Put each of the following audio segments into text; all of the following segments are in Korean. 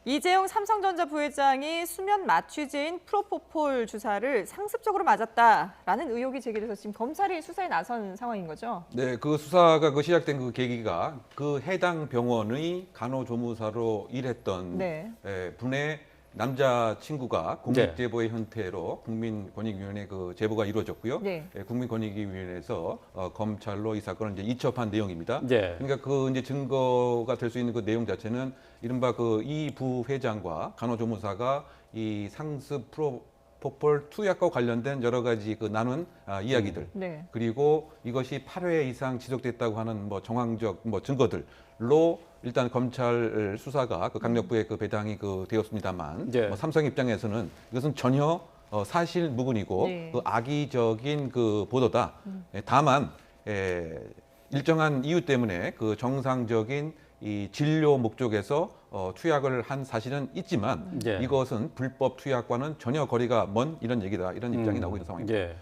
이재용 삼성전자 부회장이 수면 마취제인 프로포폴 주사를 상습적으로 맞았다라는 의혹이 제기돼서 지금 검찰이 수사에 나선 상황인 거죠? 네, 그 수사가 시작된 그 계기가 그 해당 병원의 간호조무사로 일했던 네. 분의 남자친구가 공익제보의 형태로 국민권익위원회 그 제보가 이루어졌고요. 네. 국민권익위원회에서 검찰로 이 사건을 이제 이첩한 내용입니다. 네. 그러니까 그 이제 증거가 될 수 있는 그 내용 자체는 이른바 그 이 부회장과 간호조무사가 이 상습 프로포폴 투약과 관련된 여러 가지 그 나눈 이야기들 네. 그리고 이것이 8회 이상 지속됐다고 하는 뭐 정황적 뭐 증거들로 일단 검찰 수사가 그 강력부에 그 배당이 그 되었습니다만 네. 삼성 입장에서는 이것은 전혀 사실 무근이고 네. 그 악의적인 그 보도다. 다만 일정한 이유 때문에 그 정상적인 이 진료 목적에서 투약을 한 사실은 있지만 네. 이것은 불법 투약과는 전혀 거리가 먼 이런 얘기다. 이런 입장이 나오고 있는 상황입니다. 예.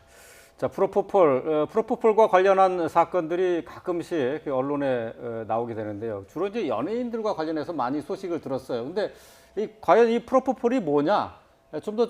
자, 프로포폴과 관련한 사건들이 가끔씩 언론에 나오게 되는데요. 주로 이제 연예인들과 관련해서 많이 소식을 들었어요. 근데 과연 이 프로포폴이 뭐냐? 좀 더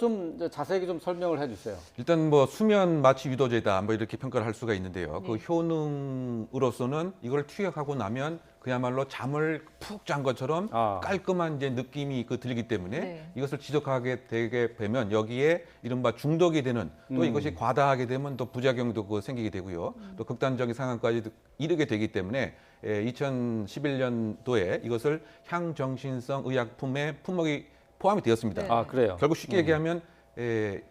자세하게 좀 설명을 해주세요. 일단 뭐 수면 마취 유도제다 뭐 이렇게 평가를 할 수가 있는데요. 네. 그 효능으로서는 이걸 투약하고 나면 그야말로 잠을 푹 잔 것처럼 깔끔한 이제 느낌이 들기 때문에 네. 이것을 지속하게 되게 되면 여기에 이른바 중독이 되는 또 이것이 과다하게 되면 또 부작용도 생기게 되고요. 또 극단적인 상황까지 이르게 되기 때문에 2011년도에 이것을 향정신성 의약품의 품목이 포함이 되었습니다. 네. 아, 그래요? 결국 쉽게 얘기하면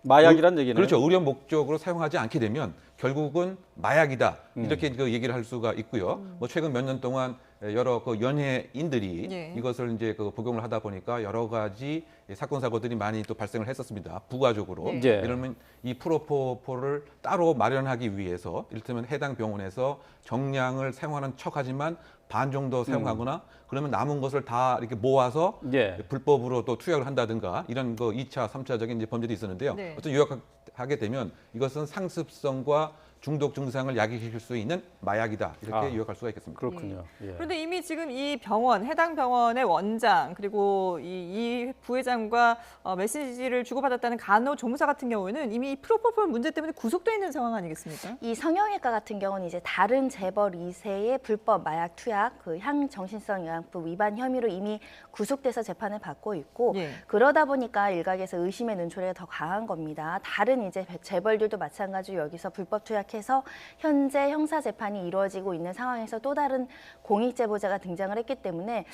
마약이란 얘기네요. 그렇죠. 의료 목적으로 사용하지 않게 되면 결국은 마약이다 이렇게 그 얘기를 할 수가 있고요. 뭐 최근 몇 년 동안 여러 그 연예인들이 네. 이것을 이제 그 복용을 하다 보니까 여러 가지 사건 사고들이 많이 또 발생을 했었습니다. 부가적으로. 네. 네. 이러면 이 프로포폴을 따로 마련하기 위해서 이를테면 해당 병원에서 정량을 사용하는 척하지만 반 정도 사용하거나 그러면 남은 것을 다 이렇게 모아서 예. 불법으로 또 투약을 한다든가 이런 그 2차, 3차적인 이제 범죄들이 있었는데요. 네. 어떤 요약하게 되면 이것은 상습성과 중독 증상을 야기시킬 수 있는 마약이다 이렇게 요약할 수가 있겠습니다. 그렇군요. 예. 그런데 이미 지금 이 병원, 해당 병원의 원장 그리고 이 부회장과 메시지를 주고받았다는 간호조무사 같은 경우에는 이미 이 프로포폴 문제 때문에 구속돼 있는 상황 아니겠습니까? 이 성형외과 같은 경우는 이제 다른 재벌 2세의 불법 마약 투약, 그 향정신성 의약품 위반 혐의로 이미 구속돼서 재판을 받고 있고 예. 그러다 보니까 일각에서 의심의 눈초리가 더 강한 겁니다. 다른 이제 재벌들도 마찬가지로 여기서 불법 투약해서 현재 형사 재판이 이루어지고 있는 상황에서 또 다른 공익 제보자가 등장을 했기 때문에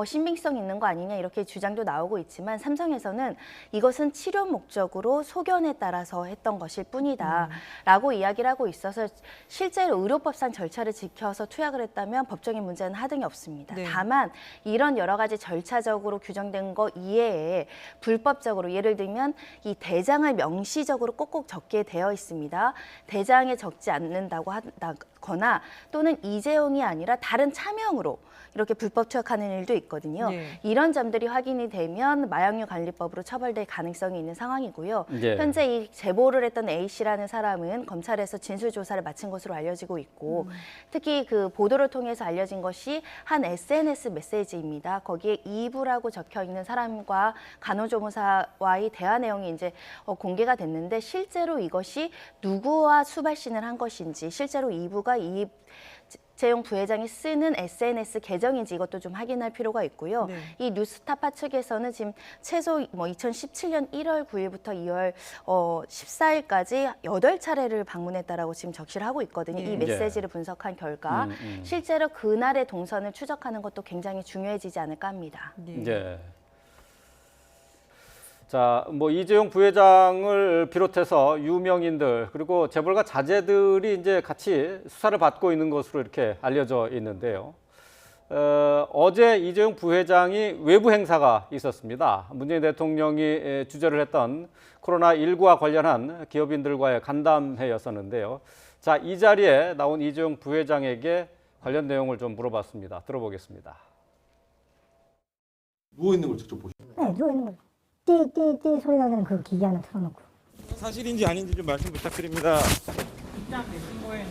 신빙성 있는 거 아니냐 이렇게 주장도 나오고 있지만 삼성에서는 이것은 치료 목적으로 소견에 따라서 했던 것일 뿐이다라고 이야기를 하고 있어서 실제로 의료법상 절차를 지켜서 투약을 했다면 법적인 문제는 하등이 없습니다. 네. 다만 이런 여러 가지 절차적으로 규정된 거 이외에 불법적으로 예를 들면 이 대장을 명시적으로 꼭꼭 적게 되어 있습니다. 대장에 적지 않는다고 하거나 또는 이재용이 아니라 다른 차명으로 이렇게 불법 투약하는 일도 있거든요. 네. 이런 점들이 확인이 되면 마약류 관리법으로 처벌될 가능성이 있는 상황이고요. 네. 현재 이 제보를 했던 A 씨라는 사람은 검찰에서 진술 조사를 마친 것으로 알려지고 있고 특히 그 보도를 통해서 알려진 것이 한 SNS 메시지입니다. 거기에 이부라고 적혀 있는 사람과 간호조무사와의 대화 내용이 이제 공개가 됐는데 실제로 이것이 누구와 수발신을 한 것인지 실제로 이부가 이재용 부회장이 쓰는 SNS 계정인지 이것도 좀 확인할 필요가 있고요. 네. 이 뉴스타파 측에서는 지금 최소 2017년 1월 9일부터 2월 14일까지 8차례를 방문했다라고 지금 적시를 하고 있거든요. 네. 이 메시지를 분석한 결과 실제로 그날의 동선을 추적하는 것도 굉장히 중요해지지 않을까 합니다. 네. 예. 자, 뭐 이재용 부회장을 비롯해서 유명인들 그리고 재벌가 자제들이 이제 같이 수사를 받고 있는 것으로 이렇게 알려져 있는데요. 어제 이재용 부회장이 외부 행사가 있었습니다. 문재인 대통령이 주재를 했던 코로나19와 관련한 기업인들과의 간담회였었는데요. 자, 이 자리에 나온 이재용 부회장에게 관련 내용을 좀 물어봤습니다. 들어보겠습니다. 누워 있는 걸 직접 보시죠. 네, 누워 있는 거예요. 띠띠띠 소리 나는 그 기계 하나 틀어놓고. 사실인지 아닌지 좀 말씀 부탁드립니다. 입장 내신 거에는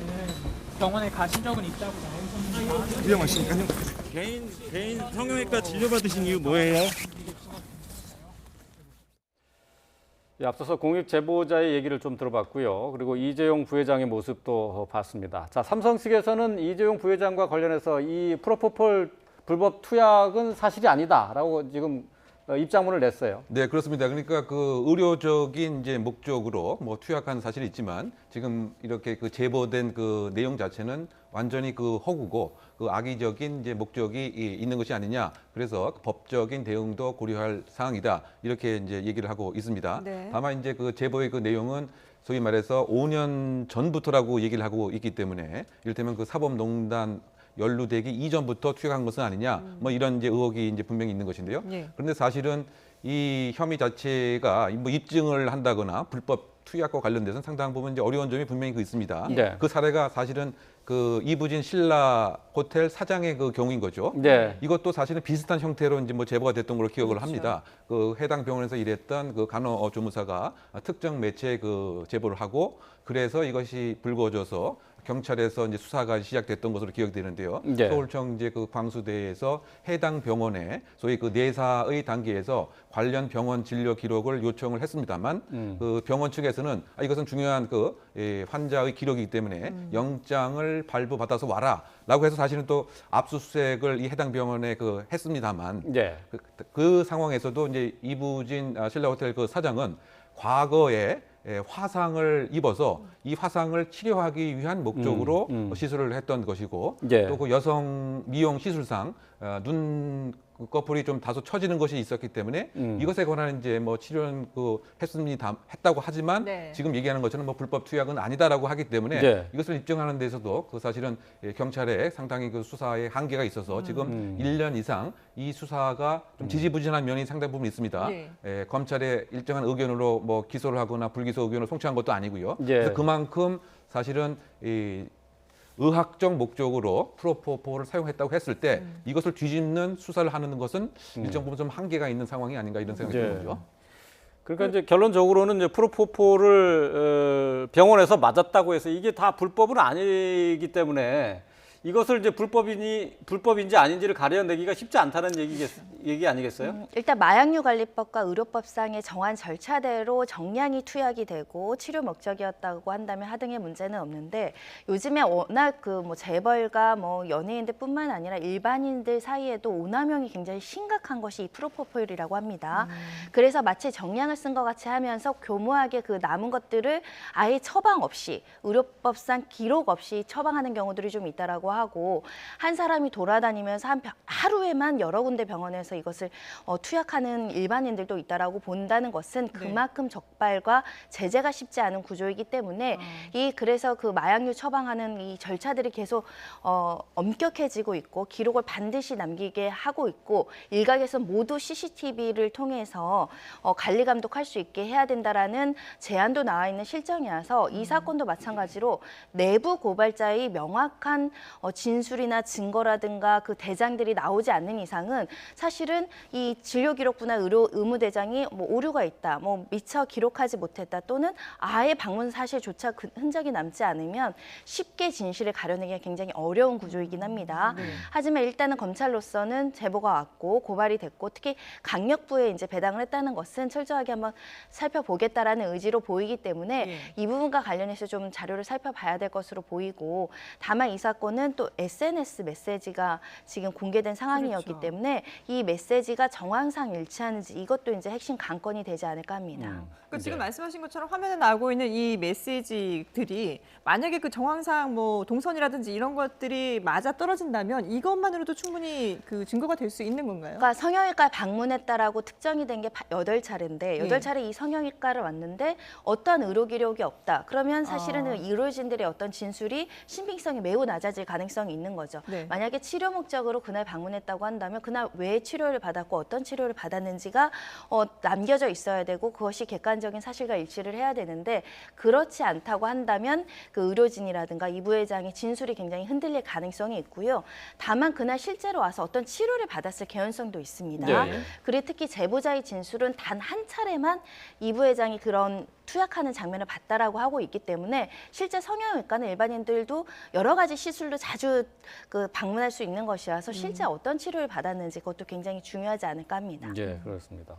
병원에 가신 적은 있다고 나오셨는데 유영아 씨니까요. 개인 성형외과 진료 받으신 이유 뭐예요? 앞서서 공익 제보자의 얘기를 좀 들어봤고요. 그리고 이재용 부회장의 모습도 봤습니다. 자, 삼성 측에서는 이재용 부회장과 관련해서 이 프로포폴 불법 투약은 사실이 아니다라고 지금 입장문을 냈어요. 네, 그렇습니다. 그러니까 그 의료적인 이제 목적으로 뭐 투약한 사실이 있지만 지금 이렇게 그 제보된 그 내용 자체는 완전히 그 허구고 그 악의적인 이제 목적이 있는 것이 아니냐. 그래서 법적인 대응도 고려할 사항이다. 이렇게 이제 얘기를 하고 있습니다. 네. 다만 이제 그 제보의 그 내용은 소위 말해서 5년 전부터라고 얘기를 하고 있기 때문에 이를테면 그 사법농단 연루되기 이전부터 투약한 것은 아니냐, 뭐 이런 이제 의혹이 이제 분명히 있는 것인데요. 예. 그런데 사실은 이 혐의 자체가 뭐 입증을 한다거나 불법 투약과 관련돼서는 상당 부분 이제 어려운 점이 분명히 있습니다. 네. 그 사례가 사실은 그 이부진 신라 호텔 사장의 그 경우인 거죠. 네. 이것도 사실은 비슷한 형태로 이제 뭐 제보가 됐던 걸로 기억을 그렇죠. 합니다. 그 해당 병원에서 일했던 그 간호조무사가 특정 매체에 그 제보를 하고 그래서 이것이 불거져서 경찰에서 이제 수사가 시작됐던 것으로 기억이 되는데요. 네. 서울청 이제 그 광수대에서 해당 병원에 소위 그 내사의 단계에서 관련 병원 진료 기록을 요청을 했습니다만 그 병원 측에서는 이것은 중요한 그 환자의 기록이기 때문에 영장을 발부받아서 와라라고 해서 사실은 또 압수수색을 이 해당 병원에 그 했습니다만 네. 그 상황에서도 이제 이부진 신라호텔 그 사장은 과거에 화상을 입어서 이 화상을 치료하기 위한 목적으로 시술을 했던 것이고 네. 또 그 여성 미용 시술상 눈 꺼풀이 좀 다소 처지는 것이 있었기 때문에 이것에 관한 이제 뭐 치료는 그 했다고 하지만 네. 지금 얘기하는 것처럼 뭐 불법 투약은 아니다라고 하기 때문에 네. 이것을 입증하는 데서도 그 사실은 경찰에 상당히 그 수사에 한계가 있어서 지금 1년 이상 이 수사가 좀 지지부진한 면이 상당 부분 있습니다. 네. 검찰의 일정한 의견으로 뭐 기소를 하거나 불기소 의견을 송치한 것도 아니고요. 예. 그래서 그만큼 사실은 이 의학적 목적으로 프로포폴을 사용했다고 했을 때 이것을 뒤집는 수사를 하는 것은 일정 부분 좀 한계가 있는 상황이 아닌가 이런 생각이 예. 드는 거죠. 그러니까 이제 결론적으로는 이제 프로포폴을 병원에서 맞았다고 해서 이게 다 불법은 아니기 때문에 이것을 이제 불법인지 아닌지를 가려내기가 쉽지 않다는 얘기 아니겠어요? 일단 마약류관리법과 의료법상의 정한 절차대로 정량이 투약이 되고 치료 목적이었다고 한다면 하등의 문제는 없는데 요즘에 워낙 그 뭐 재벌가 뭐 연예인들뿐만 아니라 일반인들 사이에도 오남용이 굉장히 심각한 것이 이 프로포폴이라고 합니다. 그래서 마치 정량을 쓴 것 같이 하면서 교묘하게 그 남은 것들을 아예 처방 없이 의료법상 기록 없이 처방하는 경우들이 좀 있다라고 하고 한 사람이 돌아다니면서 하루에만 여러 군데 병원에서 이것을 투약하는 일반인들도 있다라고 본다는 것은 그만큼 적발과 제재가 쉽지 않은 구조이기 때문에 그래서 그 마약류 처방하는 이 절차들이 계속 엄격해지고 있고 기록을 반드시 남기게 하고 있고 일각에서 모두 CCTV를 통해서 관리 감독할 수 있게 해야 된다라는 제안도 나와 있는 실정이라서 이 사건도 마찬가지로 내부 고발자의 명확한 진술이나 증거라든가 그 대장들이 나오지 않는 이상은 사실은 이 진료기록부나 의무대장이 뭐 오류가 있다, 뭐 미처 기록하지 못했다 또는 아예 방문 사실조차 그 흔적이 남지 않으면 쉽게 진실을 가려내기가 굉장히 어려운 구조이긴 합니다. 하지만 일단은 검찰로서는 제보가 왔고 고발이 됐고 특히 강력부에 이제 배당을 했다는 것은 철저하게 한번 살펴보겠다라는 의지로 보이기 때문에 이 부분과 관련해서 좀 자료를 살펴봐야 될 것으로 보이고 다만 이 사건은 또 SNS 메시지가 지금 공개된 상황이었기 그렇죠. 때문에 이 메시지가 정황상 일치하는지 이것도 이제 핵심 관건이 되지 않을까 합니다. 그러니까 지금 네. 말씀하신 것처럼 화면에 나오고 있는 이 메시지들이 만약에 그 정황상 뭐 동선이라든지 이런 것들이 맞아 떨어진다면 이것만으로도 충분히 그 증거가 될 수 있는 건가요? 그러니까 성형외과 방문했다라고 특정이 된 게 8차례인데 8차례 이 성형외과를 왔는데 어떠한 의료 기록이 없다. 그러면 사실은 의료진들의 어떤 진술이 신빙성이 매우 낮아질 가능성이 있는 거죠. 네. 만약에 치료 목적으로 그날 방문했다고 한다면 그날 왜 치료를 받았고 어떤 치료를 받았는지가 남겨져 있어야 되고 그것이 객관적인 사실과 일치를 해야 되는데 그렇지 않다고 한다면 그 의료진이라든가 이 부회장의 진술이 굉장히 흔들릴 가능성이 있고요. 다만 그날 실제로 와서 어떤 치료를 받았을 개연성도 있습니다. 네. 그리고 특히 제보자의 진술은 단 한 차례만 이 부회장이 그런 투약하는 장면을 봤다라고 하고 있기 때문에 실제 성형외과는 일반인들도 여러 가지 시술로 자주 방문할 수 있는 것이라서 실제 어떤 치료를 받았는지 그것도 굉장히 중요하지 않을까 합니다. 예, 그렇습니다.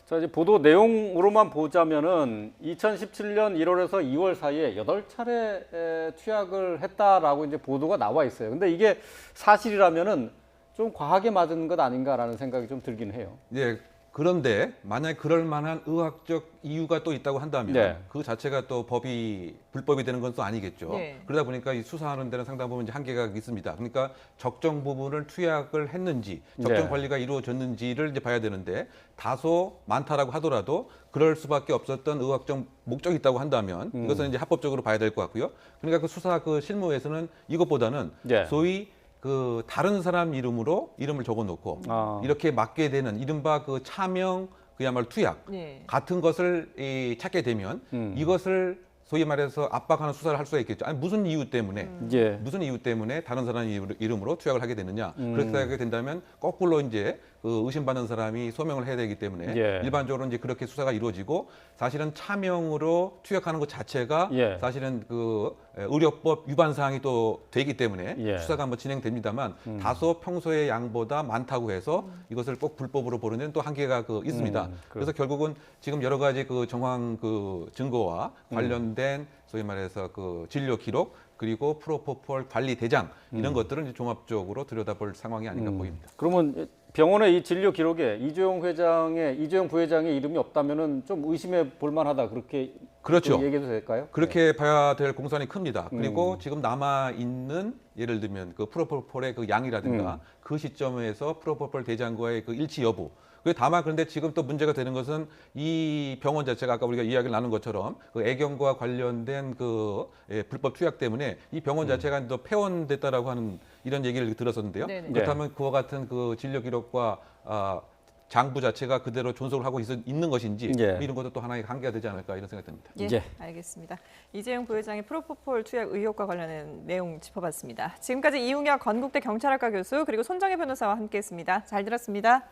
자, 이제 보도 내용으로만 보자면은 2017년 1월에서 2월 사이에 8차례 투약을 했다라고 이제 보도가 나와 있어요. 근데 이게 사실이라면은 좀 과하게 맞은 것 아닌가라는 생각이 좀 들긴 해요. 예. 그런데 만약 그럴 만한 의학적 이유가 또 있다고 한다면 네. 그 자체가 또 불법이 되는 건 또 아니겠죠. 네. 그러다 보니까 이 수사하는 데는 상당 부분 이제 한계가 있습니다. 그러니까 적정 부분을 투약을 했는지, 적정 네. 관리가 이루어졌는지를 이제 봐야 되는데 다소 많다라고 하더라도 그럴 수밖에 없었던 의학적 목적이 있다고 한다면 이것은 이제 합법적으로 봐야 될 것 같고요. 그러니까 그 수사 그 실무에서는 이것보다는 네. 소위 그 다른 사람 이름으로 이름을 적어놓고 이렇게 맡게 되는 이른바 그 차명 그야말로 투약 네. 같은 것을 찾게 되면 이것을 소위 말해서 압박하는 수사를 할 수가 있겠죠. 아니 무슨 이유 때문에 예. 무슨 이유 때문에 다른 사람 이름으로 투약을 하게 되느냐. 그렇게 하게 된다면 거꾸로 이제 그 의심받는 사람이 소명을 해야 되기 때문에 예. 일반적으로 이제 그렇게 수사가 이루어지고 사실은 차명으로 투약하는 것 자체가 예. 사실은 그 의료법 위반 사항이 또 되기 때문에 예. 수사가 한번 진행됩니다만 다소 평소의 양보다 많다고 해서 이것을 꼭 불법으로 보는 데는 또 한계가 있습니다. 그래서 결국은 지금 여러 가지 그 정황 그 증거와 관련된 소위 말해서 그 진료 기록 그리고 프로포폴 관리 대장 이런 것들은 이제 종합적으로 들여다볼 상황이 아닌가 보입니다. 그러면 병원의 이 진료 기록에 이재용 부회장의 이름이 없다면은 좀 의심해 볼 만하다 그렇게 그렇죠. 얘기해도 될까요? 그렇게 봐야 될 공산이 큽니다. 그리고 지금 남아 있는 예를 들면 그 프로포폴의 그 양이라든가 그 시점에서 프로포폴 대장과의 그 일치 여부. 다만 그런데 지금 또 문제가 되는 것은 이 병원 자체가 아까 우리가 이야기를 나눈 것처럼 그 애경과 관련된 불법 투약 때문에 이 병원 자체가 또 폐원됐다라고 하는 이런 얘기를 들었었는데요. 네네. 그렇다면 그와 같은 그 진료 기록과 장부 자체가 그대로 존속을 하고 있는 것인지 예. 이런 것도 또 하나의 한계가 되지 않을까 이런 생각이 듭니다. 예, 예. 알겠습니다. 이재용 부회장의 프로포폴 투약 의혹과 관련된 내용 짚어봤습니다. 지금까지 이웅혁 건국대 경찰학과 교수 그리고 손정혜 변호사와 함께했습니다. 잘 들었습니다.